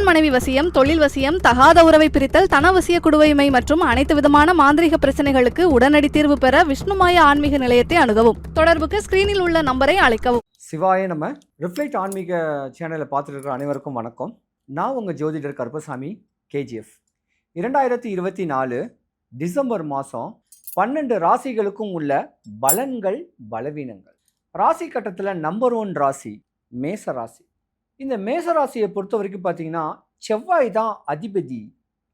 மனைவி வசியம், தொழில் வசியம், தகாத உறவை பிரித்தல், தனவசிய குடுவைமை மற்றும் அனைத்து விதமான மாந்திரிக பிரச்சனைகளுக்கு உடனடி தீர்வு பெற விஷ்ணுமாய ஆன்மீக நிலையத்தை அணுகவும். தொடர்புக்கு ஸ்கிரீனில் உள்ள நம்பரை அழைக்கவும். சிவாய நம்ம ரிஃப்ளெக்ட் ஆன்மீக சேனலை பார்த்துட்டு இருக்கிற அனைவருக்கும் வணக்கம். நான் உங்கள் ஜோதிடர் கருப்பசாமி கேஜிஎஃப். 2024 டிசம்பர் மாதம் 12 ராசிகளுக்கும் உள்ள பலன்கள் பலவீனங்கள். ராசி கட்டத்தில் நம்பர் 1 ராசி மேச ராசி. இந்த மேச ராசியை பொறுத்த வரைக்கும் பார்த்தீங்கன்னா செவ்வாய் தான் அதிபதி.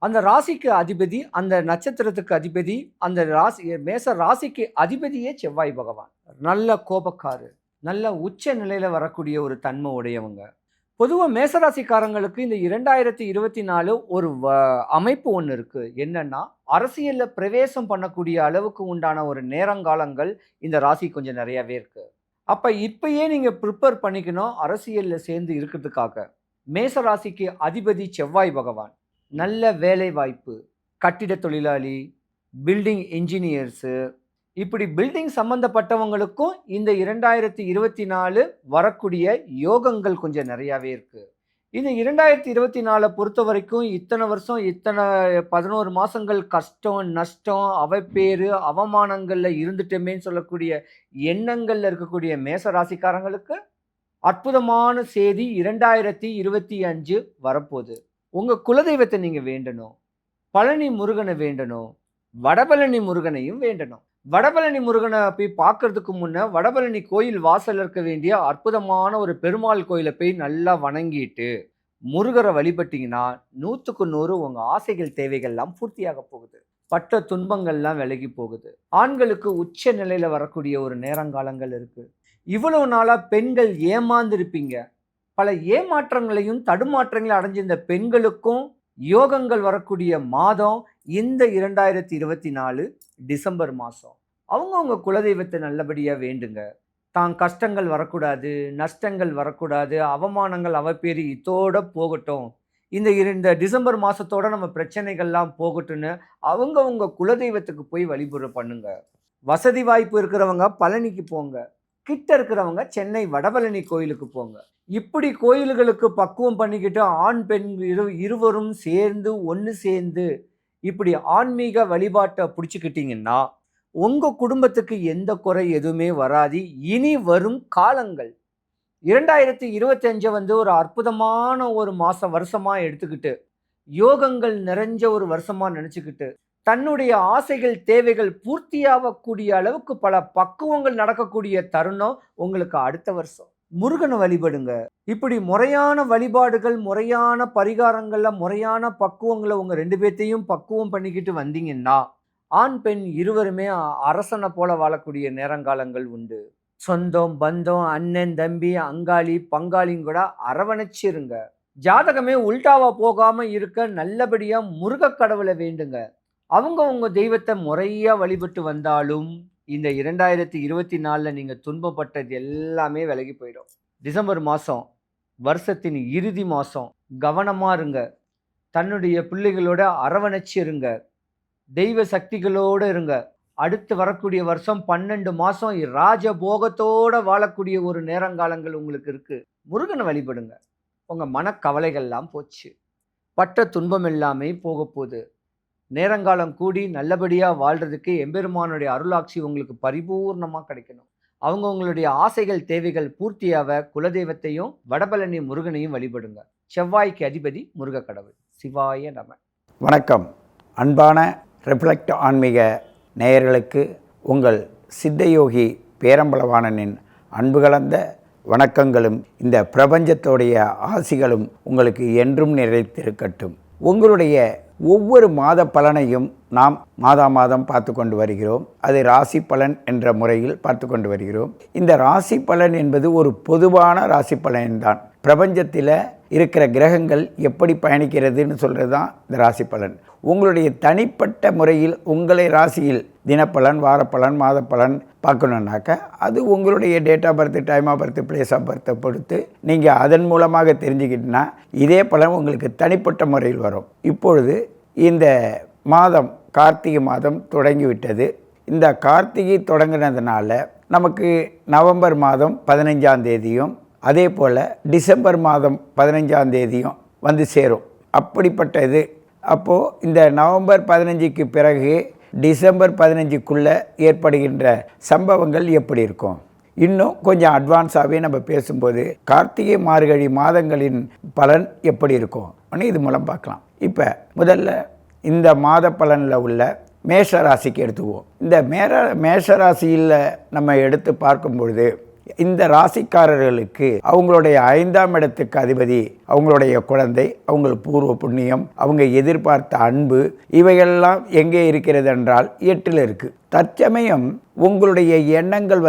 அந்த ராசிக்கு அதிபதி, அந்த நட்சத்திரத்துக்கு அதிபதி, அந்த ராசி மேச ராசிக்கு அதிபதியே செவ்வாய் பகவான். நல்ல கோபக்காரு, நல்ல உச்ச நிலையில் வரக்கூடிய ஒரு தன்மை உடையவங்க. பொதுவாக மேசராசிக்காரங்களுக்கு இந்த 2024 ஒரு அமைப்பு ஒன்று இருக்குது. என்னன்னா, அரசியலில் பிரவேசம் பண்ணக்கூடிய அளவுக்கு உண்டான ஒரு நேரங்காலங்கள் இந்த ராசி கொஞ்சம் நிறையாவே இருக்குது. அப்போ இப்பயே நீங்கள் ப்ரிப்பேர் பண்ணிக்கணும் அரசியலில் சேர்ந்து இருக்கிறதுக்காக. மேசராசிக்கு அதிபதி செவ்வாய் பகவான். நல்ல வேலை வாய்ப்பு, கட்டிட தொழிலாளி, பில்டிங் இன்ஜினியர்ஸு, இப்படி பில்டிங் சம்மந்தப்பட்டவங்களுக்கும் இந்த 2024 வரக்கூடிய யோகங்கள் கொஞ்சம் நிறையாவே இருக்குது. இந்த 2024 பொறுத்த வரைக்கும் இத்தனை வருஷம், இத்தனை 11 மாதங்கள் கஷ்டம், நஷ்டம், அவப்பேறு, அவமானங்களில் இருந்துட்டோமேன்னு சொல்லக்கூடிய எண்ணங்களில் இருக்கக்கூடிய மேசராசிக்காரங்களுக்கு அற்புதமான செய்தி 2025 வரப்போகுது. உங்கள் குலதெய்வத்தை நீங்கள் வேண்டணும். பழனி முருகனை வேண்டணும், வடபழனி முருகனையும் வேண்டணும். வடபழனி முருகனை போய் பார்க்கறதுக்கு முன்னே வடபழனி கோயில் வாசல் இருக்க வேண்டிய அற்புதமான ஒரு பெருமாள் கோயிலை போய் நல்லா வணங்கிட்டு முருகரை வழிபட்டிங்கன்னா 100க்கு 100 உங்கள் ஆசைகள் தேவைகள்லாம் பூர்த்தியாக போகுது. பட்ட துன்பங்கள்லாம் விலகி போகுது. ஆண்களுக்கு உச்ச நிலையில் வரக்கூடிய ஒரு நேரங்காலங்கள் இருக்குது. இவ்வளவு நாளாக பெண்கள் ஏமாந்திருப்பீங்க. பல ஏமாற்றங்களையும் தடுமாற்றங்களையும் அடைஞ்ச இந்த பெண்களுக்கும் யோகங்கள் வரக்கூடிய மாதம் இந்த 2024 டிசம்பர் மாதம். அவங்கவுங்க குலதெய்வத்தை நல்லபடியாக வேண்டுங்க. தான் கஷ்டங்கள் வரக்கூடாது, நஷ்டங்கள் வரக்கூடாது, அவமானங்கள் அவப்பேறு இதோட போகட்டும், இந்த டிசம்பர் மாதத்தோட நம்ம பிரச்சனைகள்லாம் போகட்டும்னு அவங்கவுங்க குலதெய்வத்துக்கு போய் வழிபுற பண்ணுங்க. வசதி வாய்ப்பு இருக்கிறவங்க பழனிக்கு போங்க. கிட்ட இருக்கிறவங்க சென்னை வடபழனி கோயிலுக்கு போங்க. இப்படி கோயில்களுக்கு பக்குவம் பண்ணிக்கிட்டு ஆண் பெண் இருவரும் சேர்ந்து ஒன்று சேர்ந்து இப்படி ஆன்மீக வழிபாட்டை பிடிச்சிக்கிட்டிங்கன்னா உங்கள் குடும்பத்துக்கு எந்த குறை எதுவுமே வராது. இனி வரும் காலங்கள் 2025 ஒரு அற்புதமான ஒரு வருஷமாக எடுத்துக்கிட்டு யோகங்கள் நிறைஞ்ச ஒரு வருஷமாக நினச்சிக்கிட்டு தன்னுடைய ஆசைகள் தேவைகள் பூர்த்தியாகக்கூடிய அளவுக்கு பல பக்குவங்கள் நடக்கக்கூடிய தருணம் உங்களுக்கு அடுத்த வருஷம். முருகனை வழிபடுங்க. இப்படி முறையான வழிபாடுகள், முறையான பரிகாரங்கள்ல, முறையான பக்குவங்களை உங்க 2 பேர்த்தையும் பக்குவம் பண்ணிக்கிட்டு வந்தீங்கன்னா ஆண் பெண் இருவருமே அரசனை போல வாழக்கூடிய நேரங்காலங்கள் உண்டு. சொந்தம் பந்தம், அண்ணன் தம்பி, அங்காளி பங்காளிங்க கூட அரவணைச்சிருங்க. ஜாதகமே உல்டாவா போகாம இருக்க நல்லபடியா முருக கடவுளை வேண்டுங்க. அவங்க உங்க தெய்வத்தை முறையா வழிபட்டு வந்தாலும் இந்த 2024 நீங்கள் துன்பப்பட்டது எல்லாமே விலகி போயிடும். டிசம்பர் மாதம் வருஷத்தின் இறுதி மாதம். கவனமாக இருங்க. தன்னுடைய பிள்ளைகளோட அரவணைச்சி இருங்க. தெய்வ சக்திகளோடு இருங்க. அடுத்து வரக்கூடிய வருஷம் 12 மாதம் ராஜபோகத்தோடு வாழக்கூடிய ஒரு நேரங்காலங்கள் உங்களுக்கு இருக்குது. முருகனை வழிபடுங்க. உங்கள் மனக்கவலைகள்லாம் போச்சு. பட்ட துன்பம் எல்லாமே போக போகுது. நேரங்காலம் கூடி நல்லபடியாக வாழ்கிறதுக்கு எம்பெருமானுடைய அருளாட்சி உங்களுக்கு பரிபூர்ணமாக கிடைக்கணும். அவங்கவுங்களுடைய ஆசைகள் தேவைகள் பூர்த்தியாக குலதெய்வத்தையும் வடபழனி முருகனையும் வழிபடுங்க. செவ்வாய்க்கு அதிபதி முருக கடவுள். சிவாய நம. வணக்கம். அன்பான ரிஃப்ளெக்ட் ஆன்மீக நேயர்களுக்கு உங்கள் சித்தயோகி பேரம்பலவாணனின் அன்பு கலந்த வணக்கங்களும் இந்த பிரபஞ்சத்தோடைய ஆசிகளும் உங்களுக்கு என்றும் நிறைத்திருக்கட்டும். உங்களுடைய ஒவ்வொரு மாத பலனையும் நாம் மாதம் பார்த்து கொண்டு வருகிறோம். அது ராசி பலன் என்ற முறையில் பார்த்து கொண்டு வருகிறோம். இந்த ராசி பலன் என்பது ஒரு பொதுவான ராசி பலன்தான். பிரபஞ்சத்தில் இருக்கிற கிரகங்கள் எப்படி பயணிக்கிறதுன்னு சொல்கிறது தான் இந்த ராசி பலன். உங்களுடைய தனிப்பட்ட முறையில் உங்களை ராசியில் தினப்பலன், வாரப்பலன், மாதப்பலன் பார்க்கணுன்னாக்க அது உங்களுடைய date of birth, time of birth, place of பர்த்தை பொறுத்து நீங்கள் அதன் மூலமாக தெரிஞ்சுக்கிட்டனா இதே பலன் உங்களுக்கு தனிப்பட்ட முறையில் வரும். இப்பொழுது இந்த மாதம் கார்த்திகை மாதம் தொடங்கிவிட்டது. இந்த கார்த்திகை தொடங்கினதுனால நமக்கு நவம்பர் மாதம் 15ஆம் தேதியும் அதே போல் டிசம்பர் மாதம் 15ஆம் தேதியும் வந்து சேரும். அப்படிப்பட்ட இது. அப்போது இந்த நவம்பர் 15க்கு பிறகு டிசம்பர் 15க்குள்ளே ஏற்படுகின்ற சம்பவங்கள் எப்படி இருக்கும்? இன்னும் கொஞ்சம் அட்வான்ஸாகவே நம்ம பேசும்போது கார்த்திகை மார்கழி மாதங்களின் பலன் எப்படி இருக்கும் இது மூலம் பார்க்கலாம். இப்போ முதல்ல இந்த மாத பலனில் உள்ள மேஷ ராசிக்கு எடுத்துக்குவோம். இந்த மேஷ ராசியில் நம்ம எடுத்து பார்க்கும் பொழுது இந்த ராசிக்காரர்களுக்கு அவங்களுடைய 5ஆம் இடத்துக்கு அதிபதி அவங்களுடைய குழந்தை, அவங்களுக்கு பூர்வ புண்ணியம், அவங்க எதிர்பார்த்த அன்பு, இவையெல்லாம் எங்கே இருக்கிறது என்றால் 8ல் இருக்குது. தற்சமயம் உங்களுடைய எண்ணங்கள்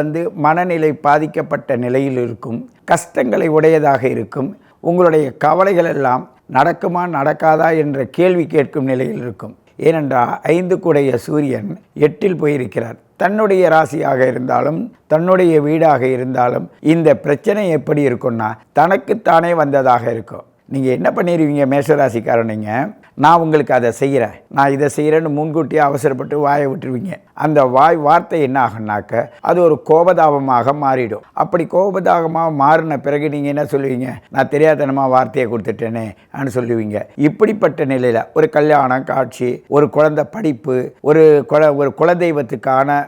மனநிலை பாதிக்கப்பட்ட நிலையில் இருக்கும், கஷ்டங்களை உடையதாக இருக்கும், உங்களுடைய கவலைகள் எல்லாம் நடக்குமா நடக்காதா என்ற கேள்வி கேட்கும் நிலையில் இருக்கும். ஏனென்றால் 5 சூரியன் 8ல் போயிருக்கிறார். தன்னுடைய ராசியாக இருந்தாலும் தன்னுடைய வீடாக இருந்தாலும் இந்த பிரச்சனை எப்படி இருக்குன்னா தனக்குத்தானே வந்ததாக இருக்கும். நீங்கள் என்ன பண்ணிடுவீங்க மேஷராசிக்காரனிங்க, நான் உங்களுக்கு அதை செய்கிறேன், நான் இதை செய்கிறேன்னு முன்கூட்டியே அவசரப்பட்டு வாயை விட்டுருவீங்க. அந்த வார்த்தை என்ன ஆகுனாக்க அது ஒரு கோபதாபமாக மாறிடும். அப்படி கோபதாபமாக மாறின பிறகு நீங்கள் என்ன சொல்லுவீங்க, நான் தெரியாதனமாக வார்த்தையை கொடுத்துட்டேனே அப்படின்னு சொல்லுவீங்க. இப்படிப்பட்ட நிலையில் ஒரு கல்யாணம் காட்சி, ஒரு குழந்தை படிப்பு, ஒரு குலதெய்வத்துக்கான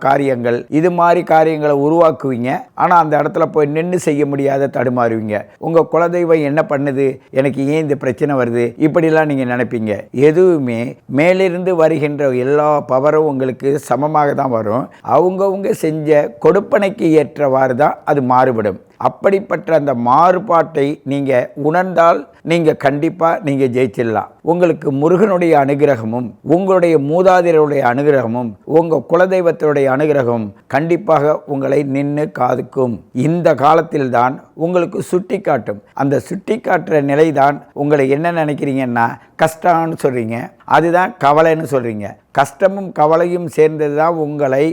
காரியங்கள், இது மாதிரி காரியங்களை உருவாக்குவீங்க. ஆனால் அந்த இடத்துல போய் நின்று செய்ய முடியாத தடுமாறுவீங்க. உங்கள் குலதெய்வம் என்ன பண்ணுது, எனக்கு ஏன் இந்த பிரச்சனை வருது, இப்படிலாம் நீங்கள் நினைப்பீங்க. எதுவுமே மேலிருந்து வருகின்ற எல்லா பவரும் உங்களுக்கு சமமாக தான் வரும். அவங்கவுங்க செஞ்ச கொடுப்பனைக்கு ஏற்றவாறு தான் அது மாறுபடும். அப்படிப்பட்ட அந்த மாறுபாட்டை நீங்கள் உணர்ந்தால் நீங்கள் கண்டிப்பாக நீங்கள் ஜெயிச்சிடலாம். உங்களுக்கு முருகனுடைய அனுகிரகமும் உங்களுடைய மூதாதையருடைய அனுகிரகமும் உங்கள் குலதெய்வத்தினுடைய அனுகிரகமும் கண்டிப்பாக உங்களை நின்று காதுக்கும். இந்த காலத்தில்தான் உங்களுக்கு சுட்டி காட்டும். அந்த சுட்டி காட்டுற நிலை தான் உங்களை என்ன நினைக்கிறீங்கன்னா கஷ்டம்னு சொல்கிறீங்க, அதுதான் கவலைன்னு சொல்கிறீங்க. கஷ்டமும் கவலையும் சேர்ந்தது தான் உங்களை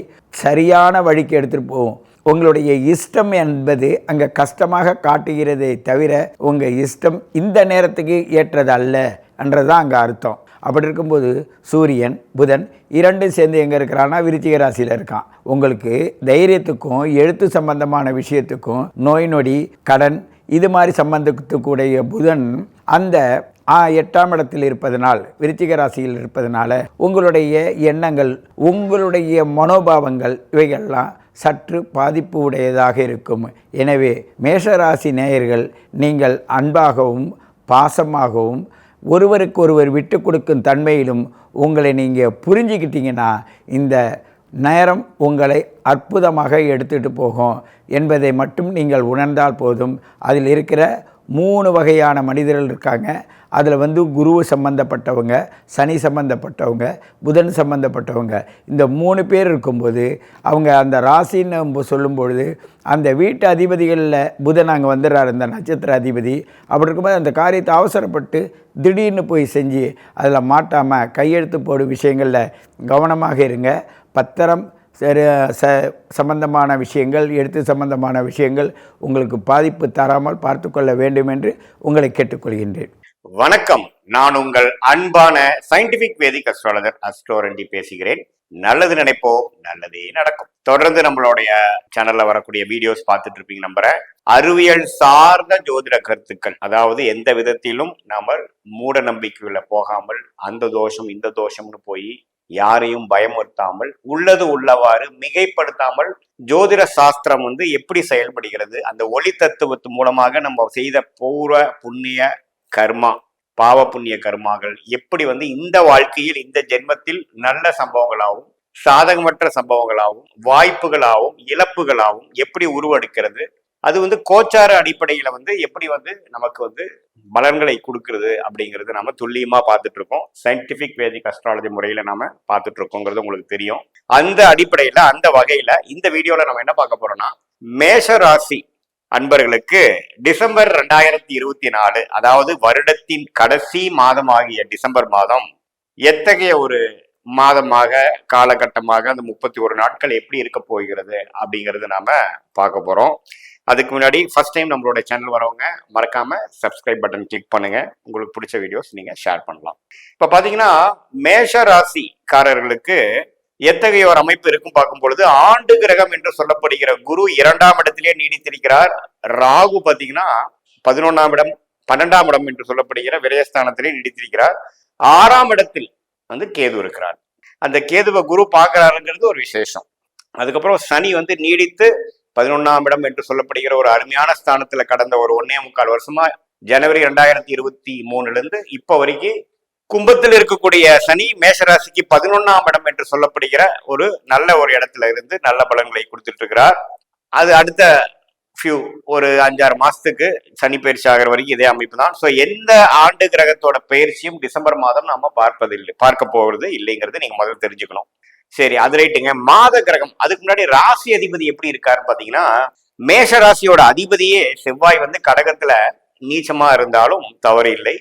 சரியான வழிக்கு எடுத்துகிட்டு போகும். உங்களுடைய இஷ்டம் என்பது அங்கே கஷ்டமாக காட்டுகிறதே தவிர உங்கள் இஷ்டம் இந்த நேரத்துக்கு ஏற்றது அல்ல என்றதான் அங்கே அர்த்தம். அப்படி இருக்கும்போது சூரியன் புதன் 2 சேர்ந்து எங்கே இருக்கிறான்னா விருச்சிக ராசியில் இருக்கான். உங்களுக்கு தைரியத்துக்கும் எழுத்து சம்பந்தமான விஷயத்துக்கும் நோய் நொடி கடன் இது மாதிரி சம்பந்தத்துக்குடைய புதன் அந்த 8ஆம் இடத்தில் இருப்பதனால் விருச்சிக ராசியில் இருப்பதனால உங்களுடைய எண்ணங்கள் உங்களுடைய மனோபாவங்கள் இவைகள்லாம் சற்று பாதிப்பு உடையதாக இருக்கும். எனவே மேஷராசி நேயர்கள் நீங்கள் அன்பாகவும் பாசமாகவும் ஒருவருக்கொருவர் விட்டு கொடுக்கும் தன்மையிலும் உங்களை நீங்கள் புரிஞ்சுக்கிட்டீங்கன்னா இந்த நேரம் உங்களை அற்புதமாக எடுத்துகிட்டு போகும் என்பதை மட்டும் நீங்கள் உணர்ந்தால் போதும். அதில் இருக்கிற 3 வகையான மனிதர்கள் இருக்காங்க. அதில் குரு சம்பந்தப்பட்டவங்க, சனி சம்பந்தப்பட்டவங்க, புதன் சம்பந்தப்பட்டவங்க, இந்த 3 பேர் இருக்கும்போது அவங்க அந்த ராசின்னு சொல்லும்பொழுது அந்த வீட்டு அதிபதிகளில் புதன் அங்கே வந்துடுறார், இந்த நட்சத்திர அதிபதி. அப்படி இருக்கும்போது அந்த காரியத்தை அவசரப்பட்டு திடீர்னு போய் செஞ்சு அதில் மாட்டாமல் கையெழுத்து போடும் விஷயங்களில் கவனமாக இருங்க. பத்திரம் சம்பந்தமான விஷயங்கள், எழுத்து சம்பந்தமான விஷயங்கள் உங்களுக்கு பாதிப்பு தராமல் பார்த்து கொள்ள வேண்டும் என்று உங்களை கேட்டுக்கொள்கின்றேன். வணக்கம், நான் உங்கள் அன்பான சயின்டிபிக் வேதிக் அஸ்ட்ராலஜர் அஸ்ட்ரோரண்டி பேசுகிறேன். நல்லது நினைப்போம், நல்லதே நடக்கும். தொடர்ந்து நம்மளுடைய சேனல்ல வரக்கூடிய வீடியோஸ் பார்த்துட்டு இருப்பீங்க நம்புறேன். அறிவியல் சார்ந்த ஜோதிட கருத்துக்கள், அதாவது எந்த விதத்திலும் நாம மூட நம்பிக்கைகளை போகாமல் அந்த தோஷம் இந்த தோஷம்னு போய் யாரையும் பயமுறுத்தாமல் உள்ளது உள்ளவாறு மிகைப்படுத்தாமல் ஜோதிட சாஸ்திரம் எப்படி செயல்படுகிறது, அந்த ஒளி தத்துவத்து மூலமாக நம்ம செய்த பூர்வ புண்ணிய கர்மா பாவ புண்ணிய கர்மாக்கள் எப்படி இந்த வாழ்க்கையில் இந்த ஜென்மத்தில் நல்ல சம்பவங்களாகவும் சாதகமற்ற சம்பவங்களாகவும் வாய்ப்புகளாகவும் இழப்புகளாகவும் எப்படி உருவெடுக்கிறது, அது கோச்சார அடிப்படையில எப்படி நமக்கு பலன்களை கொடுக்கறது அப்படிங்கிறது நாம துல்லியமா பார்த்துட்டு இருக்கோம். சயின்டிபிக் வேதிக் அஸ்ட்ராலஜி முறையில நாம பார்த்துட்டு இருக்கோங்கிறது உங்களுக்கு தெரியும். அந்த அடிப்படையில அந்த வகையில இந்த வீடியோல நம்ம என்ன பார்க்க போறோம்னா, மேஷ ராசி அன்பர்களுக்கு டிசம்பர் 2024, அதாவது வருடத்தின் கடைசி மாதமாகிய டிசம்பர் மாதம் எத்தகைய ஒரு மாதமாக காலகட்டமாக அந்த 31 நாட்கள் எப்படி இருக்க போகிறது அப்படிங்கிறது நாம பார்க்க போறோம். அதுக்கு முன்னாடி ஃபர்ஸ்ட் டைம் நம்மளோட சேனல் வரவங்க மறக்காம சப்ஸ்கிரைப் பட்டன் கிளிக் பண்ணுங்க. உங்களுக்கு பிடிச்ச வீடியோஸ் நீங்க ஷேர் பண்ணலாம். இப்ப பாத்தீங்கன்னா மேஷ ராசிக்காரர்களுக்கு எத்தகைய ஒரு அமைப்பு இருக்கும் பார்க்கும் பொழுது, ஆண்டு கிரகம் என்று சொல்லப்படுகிற குரு 2ஆம் இடத்திலே நீடித்திருக்கிறார். ராகு பாத்தீங்கன்னா 11ஆம் இடம் 12ஆம் இடம் என்று சொல்லப்படுகிற விரயஸ்தானத்திலே நீடித்திருக்கிறார். 6ஆம் இடத்தில் வந்து கேது இருக்கிறார். அந்த கேதுவை குரு பார்க்கிறாருங்கிறது ஒரு விசேஷம். அதுக்கப்புறம் சனி வந்து நீடித்து 11ஆம் இடம் என்று சொல்லப்படுகிற ஒரு அருமையான ஸ்தானத்துல கடந்த ஒரு 1.25 வருஷமா ஜனவரி 2023 இப்ப வரைக்கும் கும்பத்தில் இருக்கக்கூடிய சனி மேஷராசிக்கு 11ஆம் இடம் என்று சொல்லப்படுகிற ஒரு நல்ல ஒரு இடத்துல இருந்து நல்ல பலன்களை கொடுத்துட்டு இருக்கிறார். அது அடுத்த ஒரு 5-6 மாசத்துக்கு சனி பயிற்சி ஆகிற வரைக்கும் இதே அமைப்பு தான். ஸோ எந்த ஆண்டு கிரகத்தோட பயிற்சியும் டிசம்பர் மாதம் நம்ம பார்க்க போவது இல்லைங்கிறது நீங்க முதல்ல தெரிஞ்சுக்கணும். சரி, அது ரைட்டுங்க. மாத கிரகம், அதுக்கு முன்னாடி ராசி அதிபதி எப்படி இருக்காருன்னு பாத்தீங்கன்னா, மேஷ ராசியோட அதிபதியே செவ்வாய் வந்து கடகத்துல நீச்சமா இருந்தாலும் தவறு இல்லை.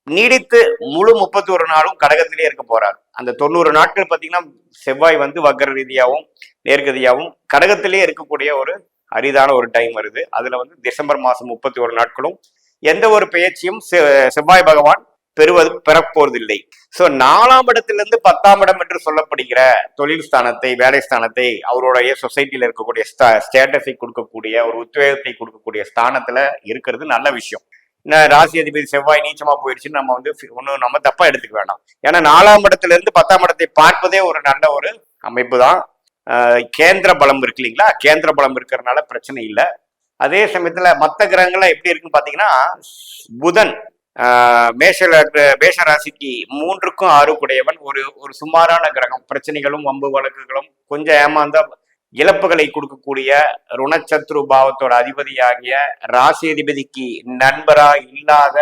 நீடித்து முழு 31 நாளும் கடகத்திலே இருக்க போறார். அந்த 90 நாட்கள் பாத்தீங்கன்னா செவ்வாய் வந்து வக்கர ரீதியாகவும் நேர்கதியாகவும் கடகத்திலே இருக்கக்கூடிய ஒரு அரிதான ஒரு டைம் வருது. அதுல வந்து டிசம்பர் மாசம் 31 நாட்களும் எந்த ஒரு பெயர்ச்சியும் செவ்வாய் பகவான் பெறப்போவதில்லை. சோ 4ஆம் இடத்திலிருந்து 10ஆம் இடம் என்று சொல்லப்படுகிற தொழில் ஸ்தானத்தை, வேலை ஸ்தானத்தை, அவருடைய சொசைட்டில இருக்கக்கூடிய ஸ்டேட்டஸை கொடுக்கக்கூடிய ஒரு உத்வேகத்தை கொடுக்கக்கூடிய ஸ்தானத்துல இருக்கிறது நல்ல விஷயம். ராசி அதிபதி செவ்வாய் நீச்சமா போயிடுச்சுன்னு நம்ம வந்து ஒன்னும் நம்ம தப்பா எடுத்துக்க வேண்டாம். ஏன்னா 4ஆம் இடத்துல இருந்து 10ஆம் இடத்தை பார்ப்பதே ஒரு நல்ல ஒரு அமைப்பு தான். கேந்திர பலம் இருக்கு இல்லைங்களா, கேந்திர பலம் இருக்கிறதுனால பிரச்சனை இல்லை. அதே சமயத்துல மற்ற கிரகங்கள்லாம் எப்படி இருக்குன்னு பாத்தீங்கன்னா, புதன் மேஷ ராசிக்கு 3க்கும் 6 ஒரு சுமாரான கிரகம். பிரச்சனைகளும் வம்பு வழக்குகளும் கொஞ்சம் ஏமாந்த இழப்புகளை கொடுக்கக்கூடிய ருணச்சத்ரு பாவத்தோட அதிபதியாகிய ராசி அதிபதிக்கு நண்பரா இல்லாத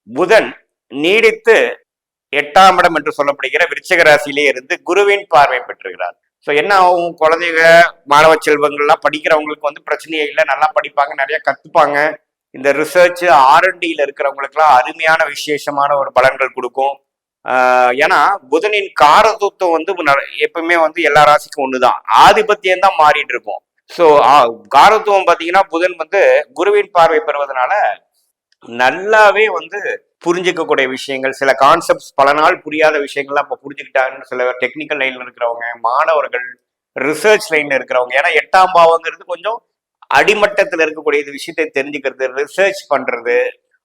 புதன் நீடித்து 8ஆம் இடம் என்று சொல்லப்படுகிற விருச்சிக ராசியிலே இருந்து குருவின் பார்வை பெற்றுகிறார். ஸோ என்ன ஆகும், குழந்தைங்க மாணவ செல்வங்கள்லாம் படிக்கிறவங்களுக்கு வந்து பிரச்சனையே இல்லை, நல்லா படிப்பாங்க, நிறைய கத்துப்பாங்க. இந்த ரிசர்ச் R&Dல இருக்கிறவங்களுக்குலாம் அருமையான விசேஷமான ஒரு பலன்கள் கொடுக்கும். ஏன்னா புதனின் காரதத்துவம் வந்து எப்பவுமே வந்து எல்லா ராசிக்கும் ஒண்ணுதான், ஆதிபத்தியம் தான் மாறிட்டு இருக்கும். ஸோ காரத்துவம் பார்த்தீங்கன்னா புதன் வந்து குருவின் பார்வை பெறுவதனால நல்லாவே வந்து புரிஞ்சுக்கக்கூடிய விஷயங்கள், சில கான்செப்ட்ஸ் பல நாள் புரியாத விஷயங்கள்லாம் இப்போ புரிஞ்சுக்கிட்டாங்கன்னு சில டெக்னிக்கல் லைன்ல இருக்கிறவங்க, மாணவர்கள், ரிசர்ச் லைன்ல இருக்கிறவங்க. ஏன்னா 8ஆம் பாவங்கிறது கொஞ்சம் அடிமட்டத்தில் இருக்கக்கூடிய விஷயத்தை தெரிஞ்சுக்கிறது, ரிசர்ச் பண்றது,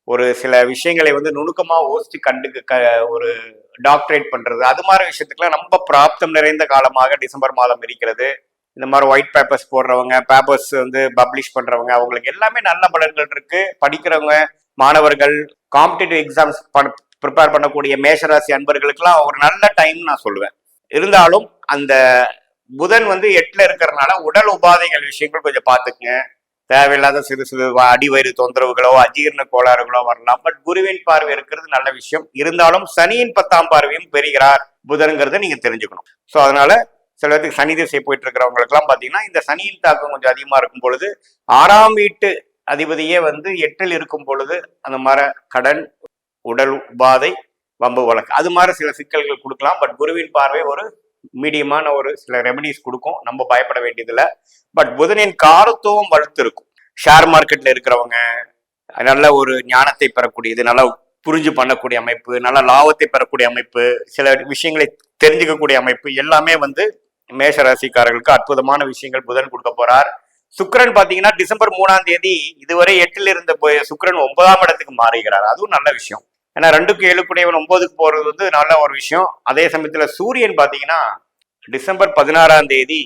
ஒரு சில விஷயங்களை வந்து நுணுக்கமா யோசிச்சு ஒரு டாக்டரேட் பண்றது, அது மாதிரி விஷயத்துக்குலாம் ரொம்ப பிராப்தம் நிறைந்த காலமாக டிசம்பர் மாதம் இருக்கிறது. இந்த மாதிரி ஒயிட் பேப்பர்ஸ் போடுறவங்க, பேப்பர்ஸ் வந்து பப்ளிஷ் பண்றவங்க, அவங்களுக்கு எல்லாமே நல்ல பலன்கள் இருக்கு. படிக்கிறவங்க, மாணவர்கள், காம்படிட்டிவ் எக்ஸாம்ஸ் ப்ரிப்பேர் பண்ணக்கூடிய மேஷராசி அன்பர்களுக்கெல்லாம் ஒரு நல்ல டைம் நான் சொல்லுவேன். இருந்தாலும் அந்த புதன் வந்து 8ல இருக்கிறதுனால உடல் உபாதைகள் விஷயங்கள் கொஞ்சம் பார்த்துக்குங்க. தேவையில்லாத சிறு அடிவயிறு தொந்தரவுகளோ அஜீரண கோளாறுகளோ வரலாம். பட் குருவின் பார்வை இருக்கிறது நல்ல விஷயம். இருந்தாலும் சனியின் 10ஆம் பார்வையும் பெறுகிறார் புதன்கிறத நீங்க தெரிஞ்சுக்கணும். ஸோ அதனால சில பேருக்கு சனி திசை போயிட்டு இருக்கிறவங்களுக்கு எல்லாம் பாத்தீங்கன்னா இந்த சனியின் தாக்கம் கொஞ்சம் அதிகமா இருக்கும் பொழுது, 6ஆம் வீட்டு அதிபதியே வந்து 8ல் இருக்கும் பொழுது அந்த மாதிரி கடன், உடல் உபாதை, வம்பு வழக்கு, அது மாதிரி சில சிக்கல்கள் கொடுக்கலாம். பட் குருவின் பார்வை ஒரு மீடியமான ஒரு சில ரெமடிஸ் கொடுக்கும், நம்ம பயப்பட வேண்டியதில்லை. பட் புதனின் காரத்துவம் வலுத்து இருக்கும். ஷேர் மார்க்கெட்ல இருக்கிறவங்க நல்ல ஒரு ஞானத்தை பெறக்கூடியது, நல்லா புரிஞ்சு பண்ணக்கூடிய அமைப்பு, நல்ல லாபத்தை பெறக்கூடிய அமைப்பு, சில விஷயங்களை தெரிஞ்சுக்கக்கூடிய அமைப்பு எல்லாமே வந்து மேஷ ராசிக்காரர்களுக்கு அற்புதமான விஷயங்கள் புதன் கொடுக்க போறார். சுக்கிரன் பாத்தீங்கன்னா டிசம்பர் 3ஆம் தேதி இதுவரை 8ல் இருந்த சுக்கிரன் 9ஆம் இடத்துக்கு மாறுகிறார். அதுவும் நல்ல விஷயம். ஏன்னா 2க்கு 7 9க்கு போறது வந்து நல்ல ஒரு விஷயம். அதே சமயத்துல சூரியன் பாத்தீங்கன்னா டிசம்பர் 16ஆம் தேதி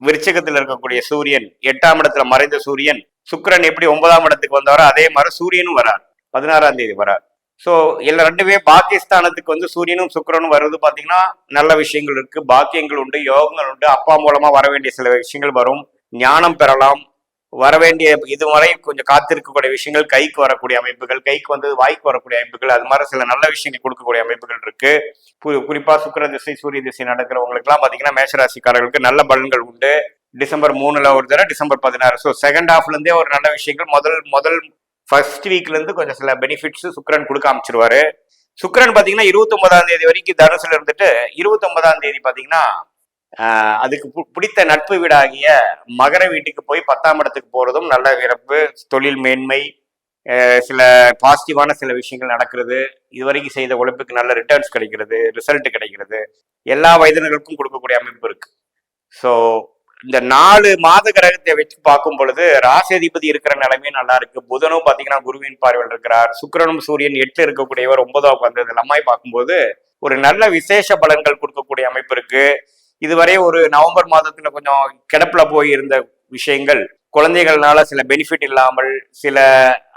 விருச்சிகத்துல இருக்கக்கூடிய சூரியன் 8ஆம் இடத்துல மறைந்த சூரியன், சுக்கிரன் எப்படி 9ஆம் இடத்துக்கு வந்தாரோ அதே மாதிரி சூரியனும் வரார், 16ஆம் தேதி வரார். ஸோ எல்லா ரெண்டுமே பாக்கியஸ்தானத்துக்கு வந்து சூரியனும் சுக்கிரனும் வர்றது பாத்தீங்கன்னா நல்ல விஷயங்கள் இருக்கு, பாக்கியங்கள் உண்டு, யோகங்கள் உண்டு. அப்பா மூலமா வர வேண்டிய சில விஷயங்கள் வரும், ஞானம் பெறலாம். வரவேண்டிய இதுவரை கொஞ்சம் காத்திருக்கக்கூடிய விஷயங்கள் கைக்கு வரக்கூடிய அமைப்புகள், கைக்கு வந்து வாய்க்கு வரக்கூடிய அமைப்புகள், அது மாதிரி சில நல்ல விஷயங்கள் கொடுக்கக்கூடிய அமைப்புகள் இருக்கு. குறிப்பா சுக்கிர திசை சூரிய திசை நடக்கிறவங்களுக்கு எல்லாம் பாத்தீங்கன்னா மேஷராசிக்காரர்களுக்கு நல்ல பலன்கள் உண்டு. டிசம்பர் 3ல ஒரு தடவை, டிசம்பர் 16. ஸோ செகண்ட் ஹாஃப்ல இருந்தே ஒரு நல்ல விஷயங்கள் முதல் ஃபர்ஸ்ட் வீக்ல இருந்து கொஞ்சம் சில பெனிஃபிட்ஸ் சுக்கிரன் கொடுக்க அமைச்சிருவாரு. சுக்கிரன் பாத்தீங்கன்னா 29ஆம் தேதி வரைக்கும் தனுசுல இருந்துட்டு 29ஆம் தேதி பாத்தீங்கன்னா அதுக்கு பிடித்த நட்பு வீடாகிய மகர வீட்டுக்கு போய் 10ஆம் இடத்துக்கு போறதும் நல்ல இறப்பு, தொழில் மேன்மை, சில பாசிட்டிவான சில விஷயங்கள் நடக்கிறது, இதுவரைக்கும் செய்த உழைப்புக்கு நல்ல ரிட்டர்ன்ஸ் கிடைக்கிறது, ரிசல்ட் கிடைக்கிறது, எல்லா வயதினர்களுக்கும் கொடுக்கக்கூடிய அமைப்பு இருக்கு. ஸோ இந்த 4 மாத கிரகத்தை வச்சு பார்க்கும் பொழுது ராசிதிபதி இருக்கிற நிலைமை நல்லா இருக்கு. புதனும் பாத்தீங்கன்னா குருவின் பார்வையில் இருக்கிறார். சுக்கிரனும் சூரியன் 8 இருக்கக்கூடியவர் 9ஆவது வந்தது எல்லாமே பார்க்கும்போது ஒரு நல்ல விசேஷ பலன்கள் கொடுக்கக்கூடிய அமைப்பு இருக்கு. இதுவரை ஒரு நவம்பர் மாதத்துல கொஞ்சம் கிடப்புல போய் இருந்த விஷயங்கள், குழந்தைகள்னால சில பெனிஃபிட் இல்லாமல், சில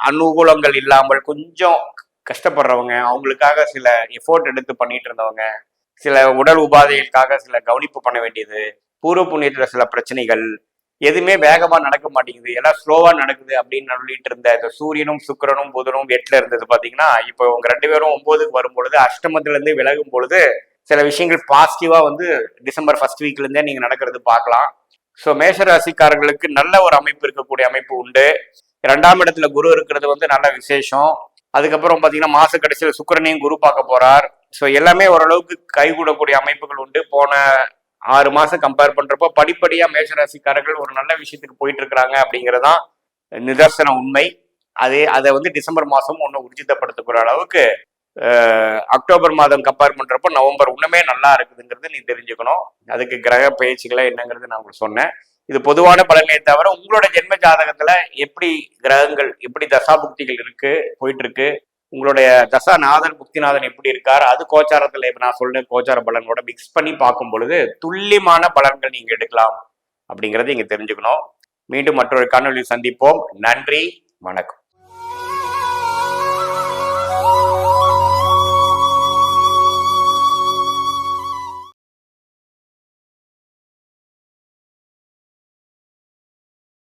அனுகூலங்கள் இல்லாமல் கொஞ்சம் கஷ்டப்படுறவங்க, அவங்களுக்காக சில எஃபோர்ட் எடுத்து பண்ணிட்டு இருந்தவங்க, சில உடல் உபாதைகளுக்காக சில கவனிப்பு பண்ண வேண்டியது, பூர்வ புண்ணியத்துல சில பிரச்சனைகள், எதுவுமே வேகமா நடக்க மாட்டேங்குது, எல்லாம் ஸ்லோவா நடக்குது அப்படின்னு சொல்லிட்டு இருந்த இந்த சூரியனும் சுக்கிரனும் புதனும் 8ல இருந்தது பாத்தீங்கன்னா, இப்போ உங்க 2 பேரும் 9க்கு வரும் பொழுது, அஷ்டமத்துல இருந்து விலகும் பொழுது சில விஷயங்கள் பாசிட்டிவா வந்து டிசம்பர் ஃபர்ஸ்ட் வீக்ல இருந்தே நீங்க நடக்கிறது பார்க்கலாம். ஸோ மேஷ ராசிக்காரர்களுக்கு நல்ல ஒரு அமைப்பு இருக்கக்கூடிய அமைப்பு உண்டு. 2ஆம் இடத்துல குரு இருக்கிறது வந்து நல்ல விசேஷம். அதுக்கப்புறம் பாத்தீங்கன்னா மாச கடைசியில் சுக்கிரனையும் குரு பார்க்க போறார். ஸோ எல்லாமே ஓரளவுக்கு கைகூடக்கூடிய அமைப்புகள் உண்டு. போன 6 மாசம் கம்பேர் பண்றப்போ படிப்படியா மேஷராசிக்காரர்கள் ஒரு நல்ல விஷயத்துக்கு போயிட்டு இருக்கிறாங்க அப்படிங்கறதுதான் நிதர்சன உண்மை. அதை வந்து டிசம்பர் மாசம் ஒன்னும் உறுதிப்படுத்தக்கூடிய அளவுக்கு அக்டோபர் மாதம் கம்பேர் பண்றப்போ நவம்பர் இன்னுமே நல்லா இருக்குதுங்கிறது நீ தெரிஞ்சுக்கணும். அதுக்கு கிரக பயிற்சிகளை என்னங்கிறது நான் உங்களுக்கு சொன்னேன். இது பொதுவான பலனை தவிர உங்களோட ஜென்ம ஜாதகத்துல எப்படி கிரகங்கள், எப்படி தசாபுக்திகள் இருக்கு போயிட்டு இருக்கு, உங்களுடைய தசாநாதன் புக்திநாதன் எப்படி இருக்காரு, அது கோச்சாரத்துல நான் சொல்றேன் கோச்சார பலனோட மிக்ஸ் பண்ணி பார்க்கும் பொழுது துல்லியமான பலன்கள் நீங்க எடுக்கலாம் அப்படிங்கறது இங்க தெரிஞ்சுக்கணும். மீண்டும் மற்றொரு காணொலியில் சந்திப்போம். நன்றி, வணக்கம்.